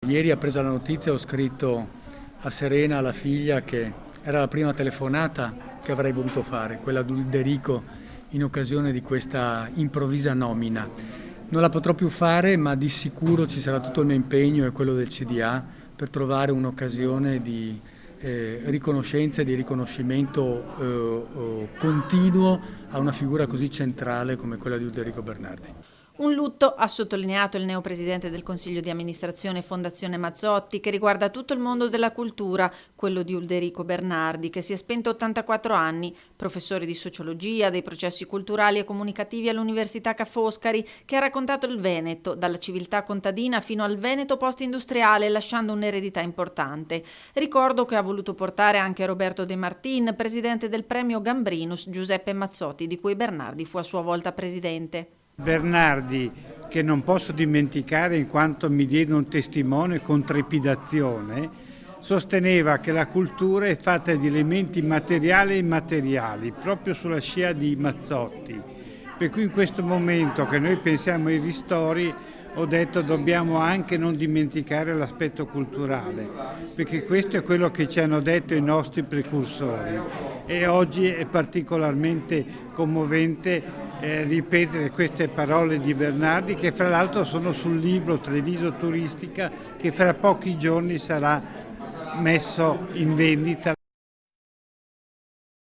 Ieri appresa la notizia ho scritto a Serena, alla figlia, che era la prima telefonata che avrei voluto fare, quella di Ulderico in occasione di questa improvvisa nomina. Non la potrò più fare, ma di sicuro ci sarà tutto il mio impegno e quello del CDA per trovare un'occasione di riconoscenza e di riconoscimento continuo a una figura così centrale come quella di Ulderico Bernardi. Un lutto, ha sottolineato il neopresidente del Consiglio di amministrazione Fondazione Mazzotti, che riguarda tutto il mondo della cultura, quello di Ulderico Bernardi, che si è spento a 84 anni, professore di sociologia, dei processi culturali e comunicativi all'Università Ca' Foscari, che ha raccontato il Veneto, dalla civiltà contadina fino al Veneto post-industriale, lasciando un'eredità importante. Ricordo che ha voluto portare anche Roberto De Martin, presidente del premio Gambrinus Giuseppe Mazzotti, di cui Bernardi fu a sua volta presidente. Bernardi, che non posso dimenticare in quanto mi diede un testimone con trepidazione, sosteneva che la cultura è fatta di elementi materiali e immateriali, proprio sulla scia di Mazzotti. Per cui in questo momento che noi pensiamo ai ristori, ho detto dobbiamo anche non dimenticare l'aspetto culturale, perché questo è quello che ci hanno detto i nostri precursori e oggi è particolarmente commovente ripetere queste parole di Bernardi, che fra l'altro sono sul libro Treviso Turistica, che fra pochi giorni sarà messo in vendita.